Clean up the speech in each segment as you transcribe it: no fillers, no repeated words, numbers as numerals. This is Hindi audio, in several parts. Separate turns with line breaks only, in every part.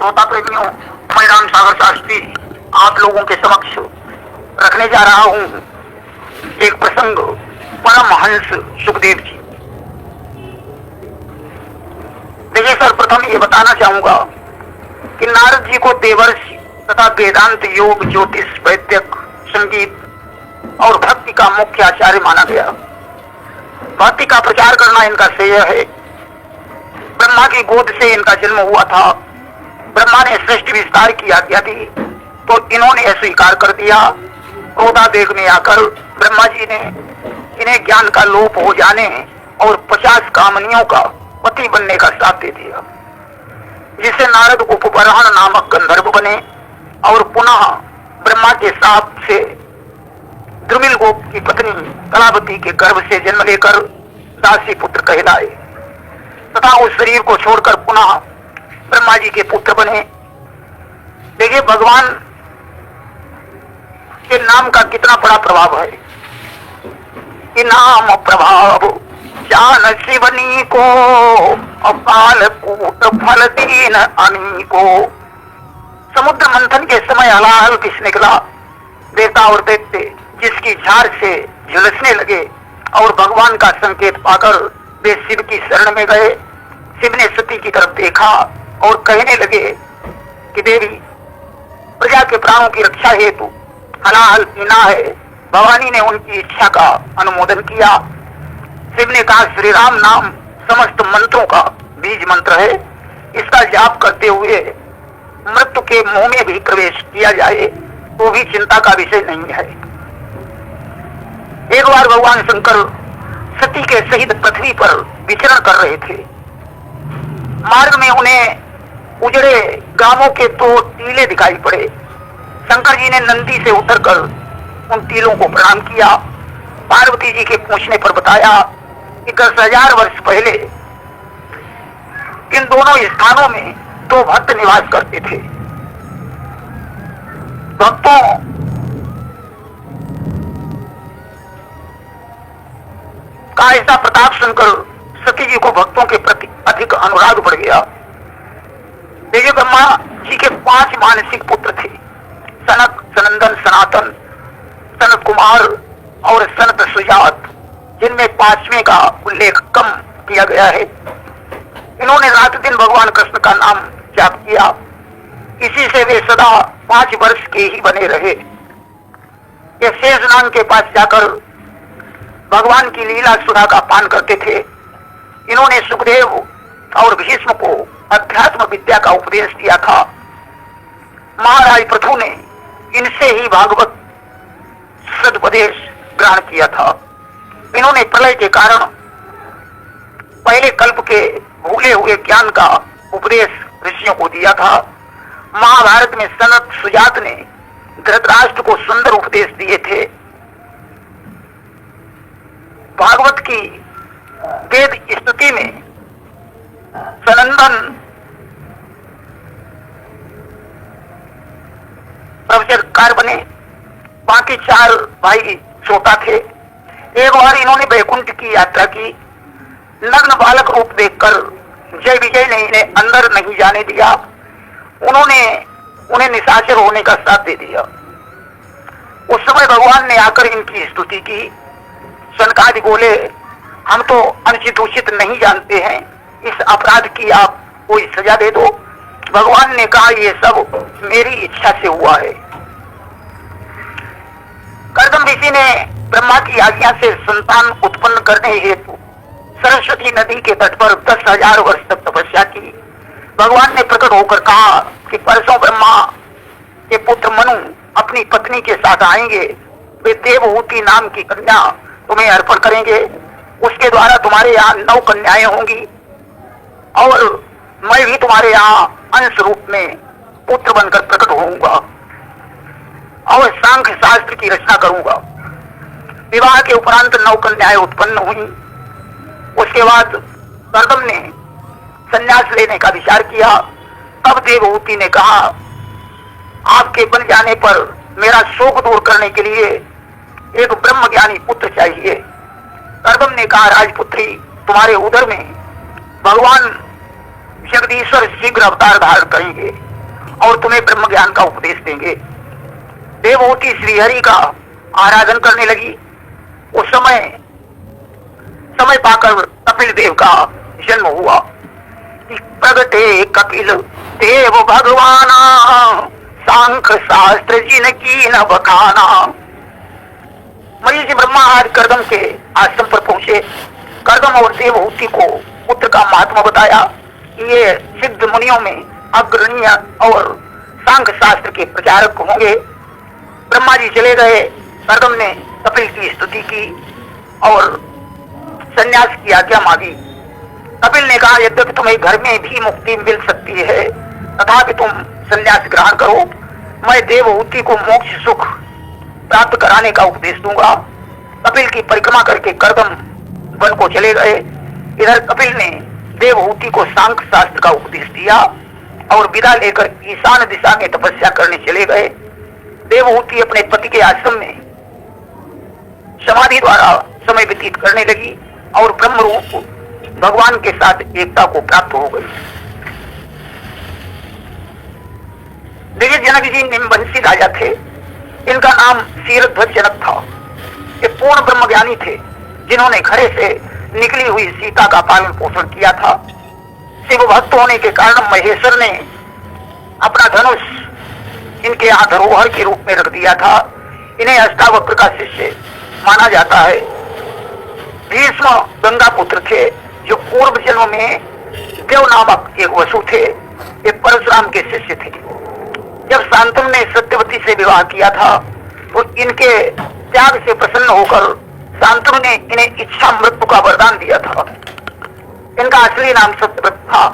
श्रोता प्रेमियों, मैं राम सागर शास्त्री आप लोगों के समक्ष रखने जा रहा हूँ एक प्रसंग परमहंस सुखदेव जी। देखिए, सर्वप्रथम ये बताना चाहूंगा कि नारद जी को देवर्षि तथा वेदांत, योग, ज्योतिष, वैदिक, संगीत और भक्ति का मुख्य आचार्य माना गया। भक्ति का प्रचार करना इनका श्रेय है। ब्रह्मा की गोद से इनका जन्म हुआ था। ब्रह्मा ने सृष्टि विस्तार की आज्ञा दी तो इन्होंने स्वीकार कर दिया। क्रोधावेग में आकर ब्रह्मा जी ने इन्हें ज्ञान का लोप हो जाने और 50 कामनियों का पति बनने का श्राप दे दिया, जिससे नारद उपबराहन नामक गंधर्व बने और पुनः ब्रह्मा के श्राप से द्रुमिल गोप की पत्नी कलावती के गर्भ से जन्म लेकर दासी पुत्र कहलाए तथा उस शरीर को छोड़कर पुनः ब्रह्मा जी के पुत्र बने। देखिए, भगवान के नाम का कितना बड़ा प्रभाव है। कि नाम प्रभाव जान शिवनी को अकाल कूट फल दीन अनी को। समुद्र मंथन के समय हलाहल विष निकला। देवता और दैत्य जिसकी झार से झुलसने लगे और भगवान का संकेत पाकर वे शिव की शरण में गए। शिव ने सती की तरफ देखा और कहने लगे कि देवी, प्रजा के प्राणों की रक्षा हेतु हलाहल पीना है। भवानी ने उनकी इच्छा का अनुमोदन किया। शिव ने कहा, श्री राम नाम समस्त मंत्रों का बीज मंत्र है। इसका जाप करते हुए मृत्यु के मुंह में भी प्रवेश किया जाए तो भी चिंता का विषय नहीं है। एक बार भगवान शंकर सती के सहित पृथ्वी पर विचरण कर रहे थे। मार्ग में उन्हें उजड़े गांवों के 2 टीले दिखाई पड़े। शंकर जी ने नंदी से उतरकर उन टीलों को प्रणाम किया। पार्वती जी के पूछने पर बताया कि 10,000 वर्ष पहले इन दोनों स्थानों में 2 भक्त निवास करते थे। भक्तों का ऐसा प्रताप सुनकर सती जी को भक्तों के प्रति अधिक अनुराग बढ़ गया। देखिए, ब्रह्मा जी के 5 मानसिक पुत्र थे, सनक, सनंदन, सनातन, सनत कुमार और सनत सुजात, जिनमें 5वें का उल्लेख कम किया गया है। इन्होंने रात दिन भगवान कृष्ण का नाम जाप किया। इसी से वे सदा 5 वर्ष के ही बने रहे। ये शेषनाग के पास जाकर भगवान की लीला सुधा का पान करते थे। इन्होंने सुखदेव और भीष्म को अध्यात्म विद्या का उपदेश दिया था। महाराज पृथु ने इनसे ही भागवत सदुपदेश ग्रहण किया था। इन्होंने प्रलय के कारण पहले कल्प के भूले हुए ज्ञान का उपदेश ऋषियों को दिया था। महाभारत में सनत सुजात ने धृतराष्ट्र को सुंदर उपदेश दिए थे। भागवत की वेद स्तुति में सनंदन प्रवचनकार बने। बाकी 4 भाई श्रोता थे। एक बार इन्होंने वैकुंठ की यात्रा की। नग्न बालक रूप देखकर जय विजय ने इन्हें अंदर नहीं जाने दिया। उन्होंने उन्हें निशाचर होने का श्राप दे दिया। उस समय भगवान ने आकर इनकी स्तुति की। सनकादि बोले, हम तो अनुचित उचित नहीं जानते हैं, इस अपराध की आप कोई सजा दे दो। भगवान ने कहा, ये सब मेरी इच्छा से हुआ है। कर्दम ऋषि ने ब्रह्मा की आज्ञा से संतान उत्पन्न करने हेतु सरस्वती नदी के तट पर 10,000 वर्ष तक तपस्या की। भगवान ने प्रकट होकर कहा कि परसों ब्रह्मा के पुत्र मनु अपनी पत्नी के साथ आएंगे। वे देवहूति नाम की कन्या तुम्हें अर्पण करेंगे। उसके द्वारा तुम्हारे यहाँ 9 कन्याएं होंगी और मैं भी तुम्हारे यहाँ अंश रूप में पुत्र बनकर प्रकट होऊंगा और सांख्य शास्त्र की रचना करूंगा। विवाह के उपरांत 9 कन्याएं उत्पन्न हुई। उसके बाद कर्दम ने संन्यास लेने का विचार किया। तब देवहूति ने कहा, आपके बन जाने पर मेरा शोक दूर करने के लिए एक ब्रह्मज्ञानी पुत्र चाहिए। कर्दम ने कहा, राजपुत्री, तुम्हारे उदर में भगवान जगदीश्वर शीघ्र अवतार धारण करेंगे। और तुम्हें ब्रह्म ज्ञान का उपदेश देंगे। देवहूति श्रीहरि का आराधन करने लगी। उस समय पाकर कपिल देव का जन्म हुआ। प्रगटे कपिल देव भगवाना, सांख्य शास्त्र जिनकी न बखाना। मरीचि ब्रह्मा आज कर्दम के आश्रम पर पहुंचे। कर्दम और देवहूति को पुत्र का महात्मा बताया। ये सिद्ध मुनियों में अग्रणीय और सांख्य शास्त्र के प्रचारक होंगे। ब्रह्मा जी चले गए। कर्दम ने कपिल की स्तुति की और संन्यास की आज्ञा मांगी। कपिल ने कहा, यद्यपि तुम्हें घर में भी मुक्ति मिल सकती है, तथापि तुम संन्यास ग्रहण करो। मैं देवहूति को मोक्ष सुख प्राप्त कराने का उपदेश दूंगा। कपिल की परिक्रमा करके कर्दम वन को चले गए। इधर कपिल ने देवहूति को सांख्य शास्त्र का उपदेश दिया और विदा लेकर ईशान दिशा में तपस्या करने चले गए। देवहूति अपने पति के आश्रम में समाधि द्वारा समय व्यतीत करने लगी और ब्रह्म रूप भगवान के साथ एकता को प्राप्त हो गई। देखिए, जनक जी निम्बंशी राजा थे। इनका नाम शीरध्वज जनक था। ये पूर्ण ब्रह्मज्ञानी थे, जिन्होंने घरे से निकली हुई सीता का पालन पोषण किया था। शिव भक्त होने के कारण महेश्वर ने अपना धनुष इनके यहाँ धरोहर के रूप में रख दिया था। इन्हें अष्टावक्र का शिष्य माना जाता है। भीष्म गंगा पुत्र थे, जो पूर्व जन्म में देव नामक एक वसु थे। ये परशुराम के शिष्य थे। जब शांतनु ने सत्यवती से विवाह किया था तो इनके त्याग से प्रसन्न होकर शांतनु ने इन्हें इच्छा मृत्यु का वरदान दिया था। इनका असली नाम सत्यव्रत था।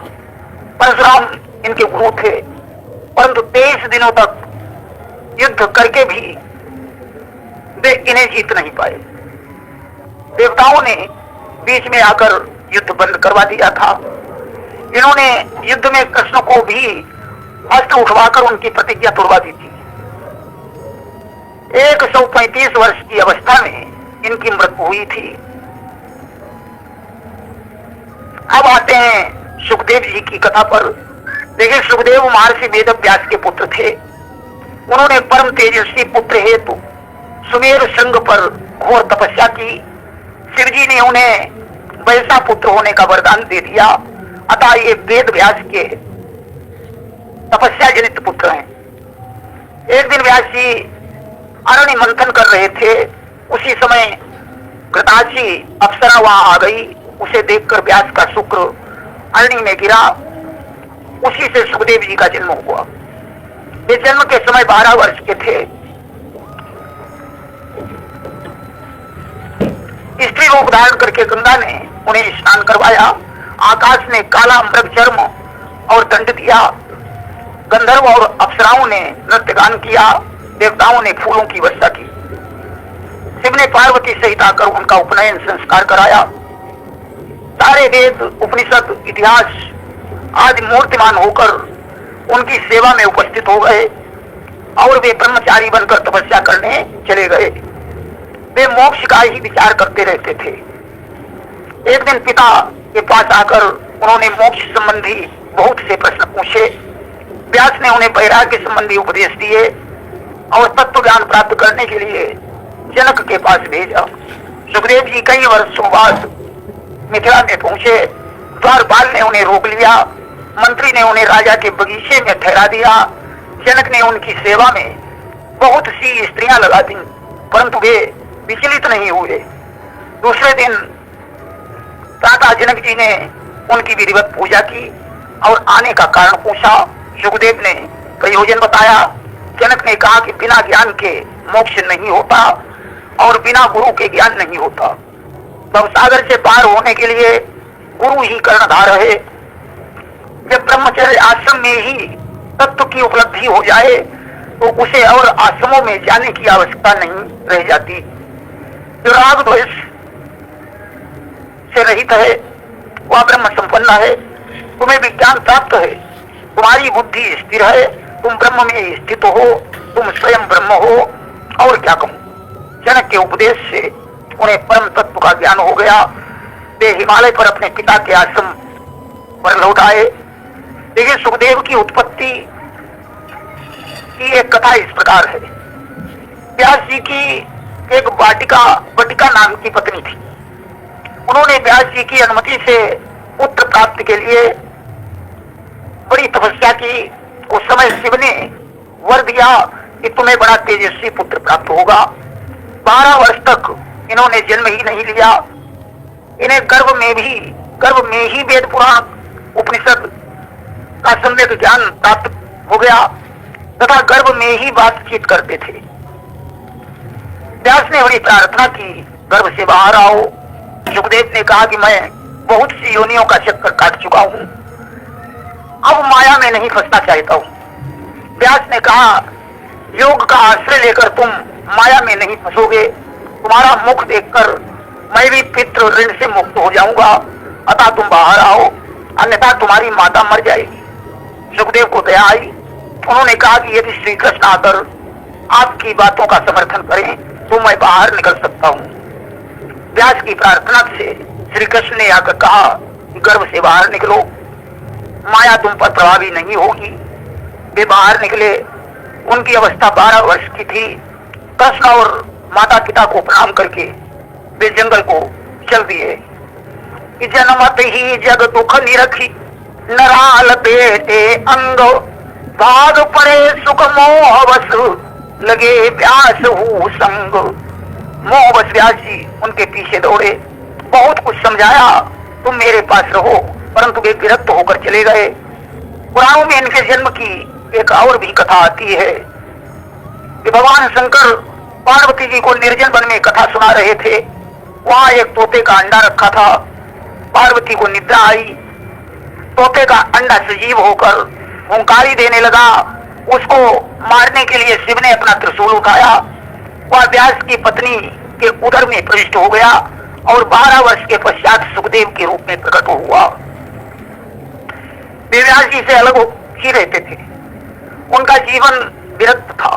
परशुराम इनके गुरु थे, परंतु 23 दिनों तक युद्ध करके भी वे इन्हें जीत नहीं पाए। देवताओं ने बीच में आकर युद्ध बंद करवा दिया था। इन्होंने युद्ध में कृष्ण को भी अस्त्र उठवाकर उनकी प्रतिज्ञा तोड़वा दी थी। 135 वर्ष की अवस्था में इनकी मृत्यु हुई थी। अब आते हैं सुखदेव जी की कथा पर। देखिए, सुखदेव महर्षि वेदव्यास के पुत्र थे। उन्होंने परम तेजस्वी पुत्र हेतु सुमेरु श्रृंग पर घोर तपस्या की। शिव जी ने उन्हें वैसा पुत्र होने का वरदान दे दिया। अतः ये वेद व्यास के तपस्या जनित पुत्र हैं। एक दिन व्यास जी अरण्य मंथन कर रहे थे। उसी समय घृताची अप्सरा वहां आ गई। उसे देखकर व्यास का शुक्र अरण्य में गिरा। उसी से सुखदेव जी का जन्म हुआ। वे जन्म के समय 12 वर्ष के थे। स्त्री रूप धारण करके गंगा ने उन्हें स्नान करवाया। आकाश ने काला मृग चर्म और दंड दिया। गंधर्व और अप्सराओं ने नृत्य गान किया। देवताओं ने फूलों की वर्षा की। शिव ने पार्वती सहित आकर उनका उपनयन संस्कार कराया। सारे वेद, उपनिषद, इतिहास आदि मूर्तिमान होकर उनकी सेवा में उपस्थित हो गए और वे ब्रह्मचारी बनकर तपस्या करने चले गए। वे मोक्ष का ही विचार करते रहते थे। एक दिन पिता के पास आकर उन्होंने मोक्ष संबंधी बहुत से प्रश्न पूछे। व्यास ने उन्हें वैराग्य संबंधी उपदेश दिए और तत्व ज्ञान प्राप्त करने के लिए जनक के पास भेजा। सुखदेव जी कई वर्षों बाद मिथिला में पहुंचे। द्वारपाल ने उन्हें रोक लिया। मंत्री ने उन्हें राजा के बगीचे में ठहरा दिया। जनक ने उनकी सेवा में बहुत सी स्त्रियां लगा दी, परंतु वे विचलित नहीं हुए। दूसरे दिन प्रातः जनक जी ने उनकी विधिवत पूजा की और आने का कारण पूछा। सुखदेव ने प्रयोजन बताया। जनक ने कहा कि बिना ज्ञान के मोक्ष नहीं होता और बिना गुरु के ज्ञान नहीं होता। भवसागर से पार होने के लिए गुरु ही कर्णधार है। जब ब्रह्मचर्य आश्रम में ही तत्व की उपलब्धि हो जाए तो उसे और आश्रमों में जाने की आवश्यकता नहीं रह जाती। जो राग द्वेष से रहित है वह ब्रह्म संपन्न है। तुम्हें विज्ञान प्राप्त है। तुम्हारी बुद्धि स्थिर है। तुम ब्रह्म में स्थित हो। तुम स्वयं ब्रह्म हो। और क्या कहूं। जनक के उपदेश से उन्हें परम तत्व का ज्ञान हो गया। वे हिमालय पर अपने पिता के आश्रम पर लौट आए। देखिए, सुखदेव की उत्पत्ति की एक कथा इस प्रकार है। व्यास जी की एक वाटिका नाम की पत्नी थी। उन्होंने व्यास जी की अनुमति से पुत्र प्राप्ति के लिए बड़ी तपस्या की। उस समय शिव ने वर दिया कि तुम्हें बड़ा तेजस्वी पुत्र प्राप्त होगा। 12 वर्ष तक इन्होंने जन्म ही नहीं लिया। इन्हें गर्भ में ही वेद पुराण उपनिषद का सम्यक ज्ञान प्राप्त हो गया तथा गर्भ में ही बातचीत करते थे। व्यास ने बड़ी प्रार्थना की, गर्भ से बाहर आओ। सुखदेव ने कहा कि मैं बहुत सी योनियों का चक्कर काट चुका हूं, अब माया में नहीं फंसना चाहता हूं। व्यास ने कहा, योग का आश्रय लेकर तुम माया में नहीं फंसोगे। तुम्हारा मुख देखकर मैं भी पितृ ऋण से मुक्त हो जाऊंगा, अतः तुम बाहर आओ, अन्यथा तुम्हारी माता मर जाएगी। सुखदेव को दया आई। उन्होंने कहा कि यदि श्री कृष्ण आकर आपकी बातों का समर्थन करें तो मैं बाहर निकल सकता हूं। व्यास की प्रार्थना से श्री कृष्ण ने आकर कहा, गर्भ से बाहर निकलो, माया तुम पर प्रभावी नहीं होगी। वे बाहर निकले। उनकी अवस्था 12 वर्ष की थी। कृष्ण और माता पिता को प्रणाम करके वे जंगल को चल दिए। जन्मत ही जग दुख निरखी, नराल बेटे अंग, भाग पड़े सुख मोह बस, लगे व्यास हूँ संग। मोह बस व्यास जी उनके पीछे दौड़े। बहुत कुछ समझाया, तुम मेरे पास रहो, परंतु वे विरक्त होकर चले गए। पुराणों में इनके जन्म की एक और भी कथा आती है कि भगवान शंकर पार्वती जी को निर्जन वन में कथा सुना रहे थे। वहां एक तोते का अंडा रखा था। पार्वती को निद्रा आई। तोते का अंडा सजीव होकर हुंकारी देने लगा। उसको मारने के लिए शिव ने अपना त्रिशूल उठाया। वह व्यास की पत्नी के उदर में प्रविष्ट हो गया और 12 वर्ष के पश्चात सुखदेव के रूप में प्रकट हुआ। वे व्यास जी से अलग ही रहते थे। उनका जीवन विरक्त था।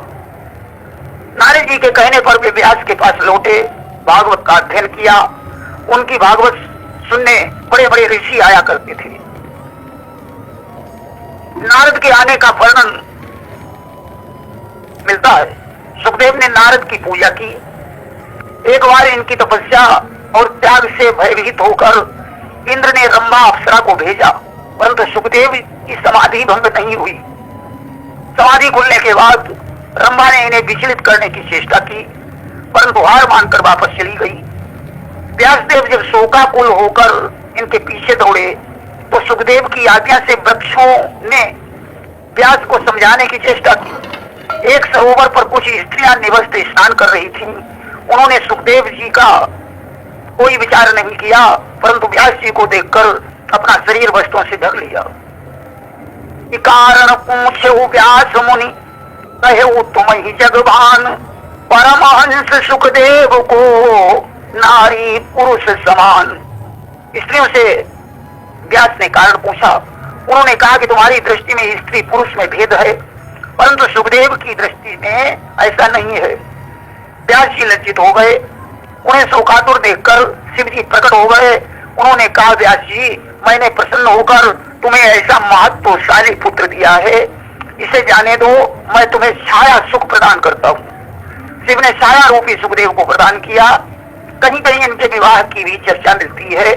नारद जी के कहने पर वे व्यास के पास लौटे, भागवत का अध्ययन किया। उनकी भागवत सुनने बड़े बड़े ऋषि आया करते थे। नारद के आने का वर्णन मिलता है। सुखदेव ने नारद की पूजा की। एक बार इनकी तपस्या और त्याग से भयभीत होकर इंद्र ने रंभा अप्सरा को भेजा, परंतु सुखदेव की समाधि भंग नहीं हुई। समाधि खुलने के बाद रंभा ने इन्हें विचलित करने की चेष्टा की, परंतु हार मानकर वापस चली गई। व्यासदेव जब शोकाकुल होकर इनके पीछे दौड़े तो सुखदेव की आज्ञा से वृक्षों ने व्यास को समझाने की चेष्टा की। एक सरोवर पर कुछ स्त्रियां निवस्त्र स्नान कर रही थीं। उन्होंने सुखदेव जी का कोई विचार नहीं किया, परंतु व्यास जी को देखकर अपना शरीर वस्त्रों से ढक लिया। कारण पूछे व्यास मुनि, कहे तुम ही जगवान, परमहंस सुखदेव को नारी पुरुष समान। स्त्रियों से व्यास ने कारण पूछा। उन्होंने कहा कि तुम्हारी दृष्टि में स्त्री पुरुष में भेद है, परंतु सुखदेव की दृष्टि में ऐसा नहीं है। व्यास जी लज्जित हो गए। उन्हें शोकातुर देखकर शिव जी प्रकट हो गए। उन्होंने कहा, व्यास जी, मैंने प्रसन्न होकर तुम्हें ऐसा महत्वशाली पुत्र दिया है, इसे जाने दो, मैं तुम्हें छाया सुख प्रदान करता हूँ। शिव ने छाया रूपी सुखदेव को प्रदान किया। कहीं कहीं इनके विवाह की भी चर्चा मिलती है।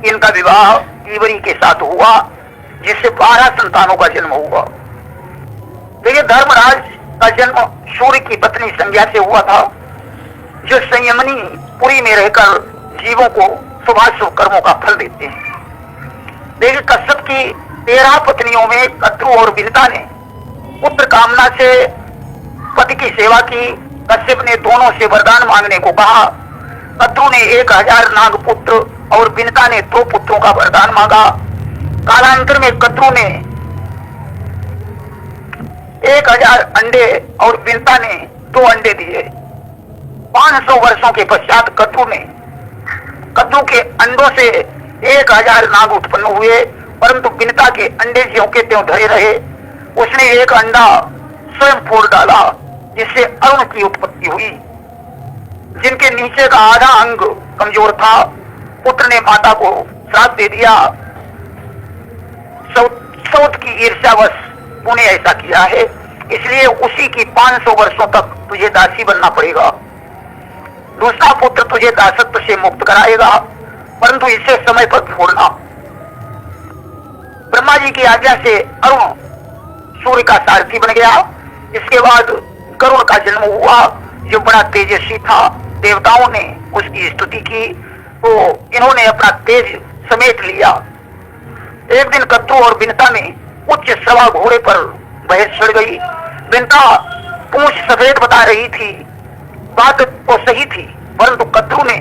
इनका विवाह ईवरी के साथ हुआ, जिससे 12 संतानों का जन्म हुआ। देखिए, धर्मराज का जन्म सूर्य की पत्नी संज्ञा से हुआ था, जो संयमनी पुरी में रहकर जीवों को शुभाशुभ कर्मों का फल देते हैं। देखिए, कश्यप की 13 पत्नियों में कद्रु और विनिता ने पुत्र कामना से पति की सेवा की। कश्यप ने दोनों से वरदान मांगने को कहा। कद्रु ने 1000 नाग पुत्र और विनिता ने 2 पुत्रों का वरदान मांगा। कालांतर में कद्रु ने 1000 अंडे और विनिता ने 2 अंडे दिए। 500 वर्षों के पश्चात कद्रु के अंडों से 1000 नाग उत्पन्न हुए, परंतु विनिता के अंडे ज्यों के त्यों धरे रहे। उसने एक अंडा स्वयं फोड़ डाला, जिससे अरुण की उत्पत्ति हुई, जिनके नीचे का आधा अंग कमजोर था। पुत्र ने माता को श्राप दे दिया। सौत की ईर्ष्यावश तूने ऐसा किया है। इसलिए उसी की 500 वर्षों तक तुझे दासी बनना पड़ेगा। दूसरा पुत्र तुझे दासत्व से मुक्त कराएगा, परंतु इसे समय पर छोड़ना। ब्रह्मा जी की आज्ञा से अरुण सूर्य का सारथी बन गया। इसके बाद गरुड़ का जन्म हुआ, जो बड़ा तेजस्वी था। देवताओं ने उसकी स्तुति की तो इन्होंने अपना तेज समेट लिया। एक दिन कद्रू और बिनता में उच्च सवा घोड़े पर बहस छिड़ गई। बिनता पूंछ सफेद बता रही थी, बात तो सही थी, परंतु कद्रू ने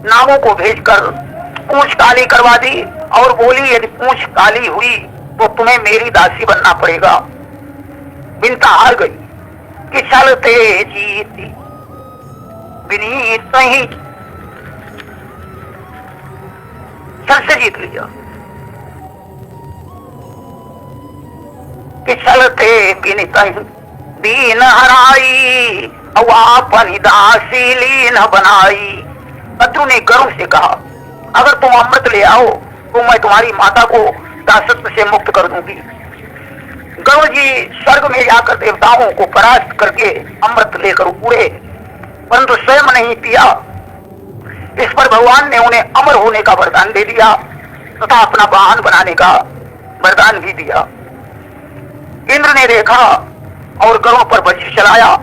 नागों को भेजकर पूंछ काली करवा दी और बोली, यदि पूंछ काली हुई तो तुम्हें मेरी दासी बनना पड़ेगा। बिनता हार गई कि चलते जीती विनीत नहीं, चल से जीत लिया कि चलते विनीत दीन हराई अपनी दासी लीन बनाई। कद्रू ने गरुड़ से कहा, अगर तुम अमृत ले आओ तो मैं तुम्हारी माता को दासत्व से मुक्त कर दूंगी। गरुड़ जी स्वर्ग में जाकर देवताओं को परास्त करके अमृत लेकर उड़े, परंतु स्वयं नहीं पिया। इस पर भगवान ने उन्हें अमर होने का वरदान दे दिया तथा अपना वाहन बनाने का वरदान भी दिया। इंद्र ने देखा और गरुड़ पर वज्र चलाया।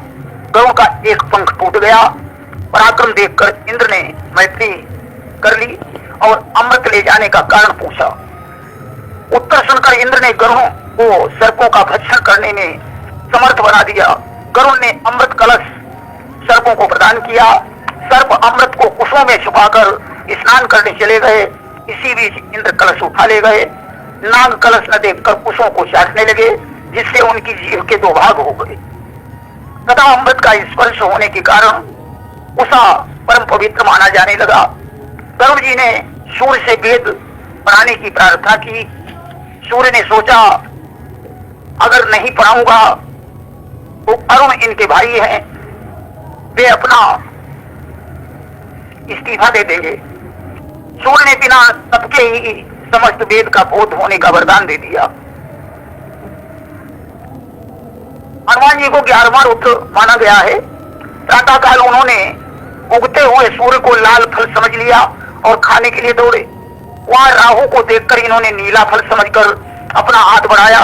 गरुड़ का एक पंख टूट गया। पराक्रम देखकर इंद्र ने मैत्री कर ली और अमृत ले जाने का कारण पूछा। उत्तर सुनकर इंद्र ने गरुड़ को सर्पों का भक्षण करने में समर्थ बना दिया। गरुड़ ने अमृत कलश सर्पों को प्रदान किया। सर्प अमृत को कुशों में छुपाकर स्नान करने चले गए। इसी बीच इंद्र कलश उठा ले गए। नाग कलश न देखकर कुशों को चाटने लगे, जिससे उनकी जीभ के दो भाग हो गए तथा अमृत का स्पर्श होने के कारण उषा परम पवित्र माना जाने लगा। गरुड़ जी ने सूर्य से वेद पढ़ाने की प्रार्थना की। सूर्य ने सोचा, अगर नहीं पढ़ाऊंगा तो अरुण इनके भाई हैं, वे अपना इस्तीफा दे देंगे। सूर्य ने बिना तप के ही समस्त वेद का बोध होने का वरदान दे दिया। हनुमान जी को 11वां रुद्र माना गया है। प्रातः काल उन्होंने उगते हुए सूर्य को लाल फल समझ लिया और खाने के लिए दौड़े। वहां राहु को देखकर इन्होंने नीला फल समझकर अपना हाथ बढ़ाया।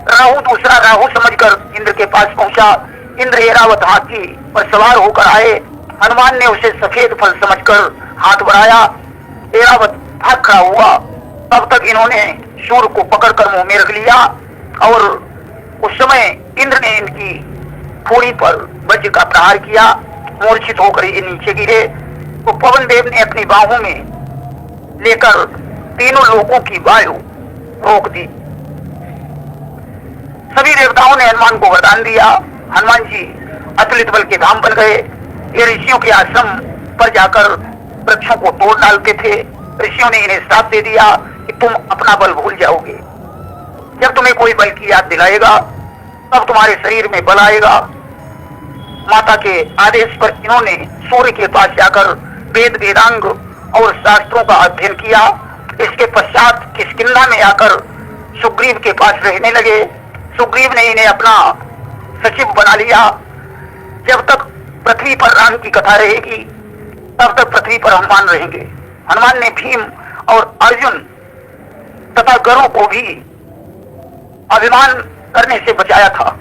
राहु दूसरा राहु समझकर इंद्र के पास पहुंचा। इंद्र ऐरावत हाथी पर सवार होकर आए। हनुमान ने उसे सफेद फल समझकर हाथ बढ़ाया। ऐरावत भाग खड़ा हुआ। तब तक इन्होंने सूर्य को पकड़कर मुंह में रख लिया और उस समय इंद्र ने इनकी थोड़ी पर वज्र का प्रहार किया। मूर्छित होकर ये नीचे गिरे तो पवन देव ने अपनी बाहों में लेकर तीनों लोगों की वायु रोक दी। सभी देवताओं ने हनुमान को वरदान दिया। हनुमान जी अतुलित बल के धाम बन गए। ये ऋषियों के आश्रम पर जाकर वृक्षों को तोड़ डालते थे। ऋषियों ने इन्हें श्राप दे दिया कि तुम अपना बल भूल जाओगे। जब तुम्हें कोई बल की याद दिलाएगा तब तुम्हारे शरीर में बल आएगा। माता के आदेश पर इन्होंने सूर्य के पास जाकर वेद वेदांग और शास्त्रों का अध्ययन किया। इसके पश्चात किष्किंधा में आकर सुग्रीव के पास रहने लगे। सुग्रीव ने इन्हें अपना सचिव बना लिया। जब तक पृथ्वी पर राम की कथा रहेगी तब तक पृथ्वी पर हनुमान रहेंगे। हनुमान ने भीम और अर्जुन तथा गरुड़ को भी अभिमान करने से बचाया था।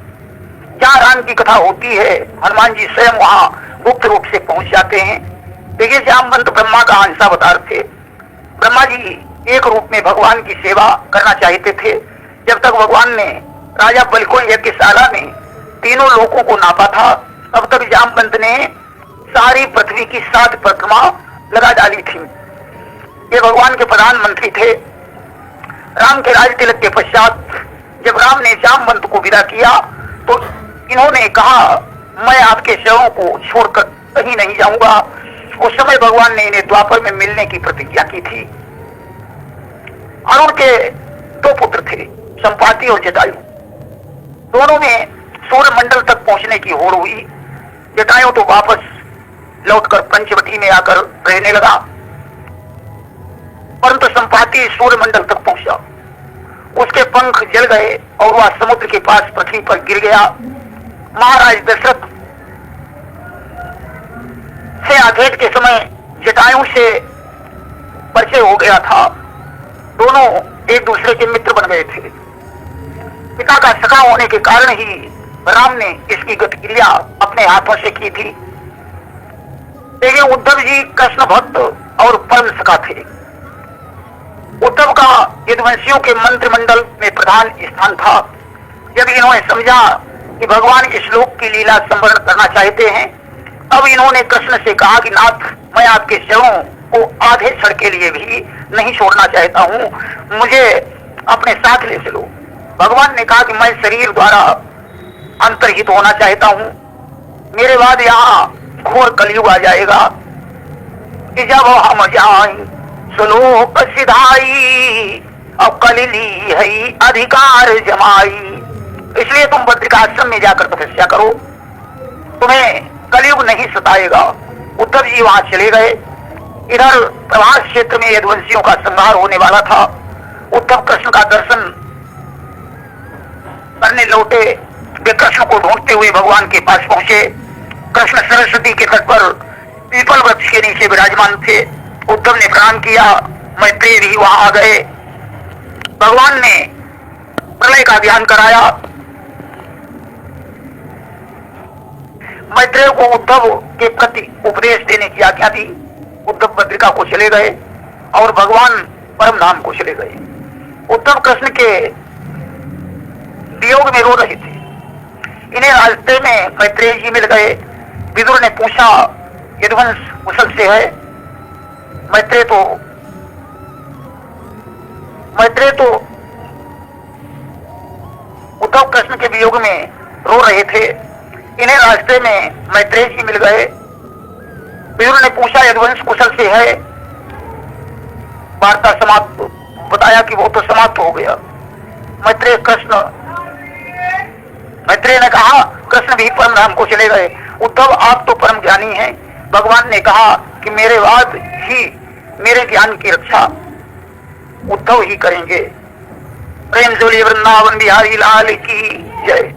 जहाँ राम की कथा होती है हनुमान जी स्वयं वहां गुप्त रूप से पहुंच जाते हैं। देखिए, जामवंत ब्रह्मा का अंशावतार थे। ब्रह्मा जी एक रूप में भगवान की सेवा करना चाहते थे। जब तक भगवान ने राजा बलि को यज्ञशाला में तीनों लोगों को नापा था तब तक जामवंत ने सारी पृथ्वी की 7 परिक्रमा लगा डाली थी। ये भगवान के प्रधानमंत्री थे। राम के राज तिलक के पश्चात जब राम ने जामवंत को विदा किया तो इन्होंने कहा, मैं आपके शवों को छोड़कर कहीं नहीं जाऊंगा। उस समय भगवान ने इन्हें द्वापर में मिलने की प्रतिज्ञा की थी। अरुण के 2 पुत्र थे, संपाति और जटायु। दोनों में सूर्य मंडल तक पहुंचने की होड़ हुई। जटायु तो वापस लौटकर पंचवटी में आकर रहने लगा, परंतु संपाति सूर्य मंडल तक पहुंचा। उसके पंख जल गए और वह समुद्र के पास पृथ्वी पर गिर गया। महाराज दशरथ से आधेड़ के समय जटायु से परिचय हो गया था। दोनों एक दूसरे के मित्र बन गए थे। पिता का सखा होने के कारण ही राम ने इसकी गतिक्रिया अपने हाथों से की थी। देखिए, उद्धव जी कृष्ण भक्त और परम सखा थे। उद्धव का यदुवंशियों के मंत्रिमंडल में प्रधान स्थान था। जब इन्होंने समझा कि भगवान इस लोक की लीला संवरण करना चाहते हैं, अब इन्होंने कृष्ण से कहा कि नाथ, मैं आपके चरणों को आधे क्षण के लिए भी नहीं छोड़ना चाहता हूं, मुझे अपने साथ ले चलो। भगवान ने कहा कि मैं शरीर द्वारा अंतर्हित होना चाहता हूं। मेरे बाद यहाँ घोर कलयुग आ जाएगा कि जब हम जाएं श्लोक सिधाई, अब कलिली है अधिकार जमाई। इसलिए तुम बद्रिकाश्रम में जाकर तपस्या करो, तुम्हें कलयुग नहीं सताएगा। उद्धव जी वहां चले गए। इधर प्रभास क्षेत्र में यदुवंशियों का संहार होने वाला था। उद्धव कृष्ण का दर्शन करने लौटे। वे कृष्ण को ढूंढते हुए भगवान के पास पहुंचे। कृष्ण सरस्वती के तट पर पीपल वृक्ष के नीचे विराजमान थे। उद्धव ने प्रणाम किया। मैत्रेय भी वहां आ गए। भगवान ने प्रलय का ध्यान कराया। मैत्रेय को उद्धव के प्रति उपदेश देने की आज्ञा दी। उद्धव बद्रिका को चले गए और भगवान परम धाम को चले गए। उद्धव कृष्ण के वियोग में रो रहे थे। इन्हें रास्ते में मैत्रेय जी मिल गए। विदुर ने पूछा, यदुवंश कुशल से है? मैत्रेय तो उद्धव कृष्ण के वियोग में रो रहे थे। इन्हें रास्ते में मैत्रेय जी मिल गए। विदुर ने पूछा, यदुवंश कुशल से है? वार्ता समाप्त। बताया कि वो तो समाप्त हो गया। मैत्रेय ने कहा, कृष्ण भी परम धाम को चले गए। उद्धव, आप तो परम ज्ञानी हैं। भगवान ने कहा कि मेरे बाद ही मेरे ज्ञान की रक्षा उद्धव ही करेंगे। प्रेम जोली वृंदावन बिहारी लाल की जय।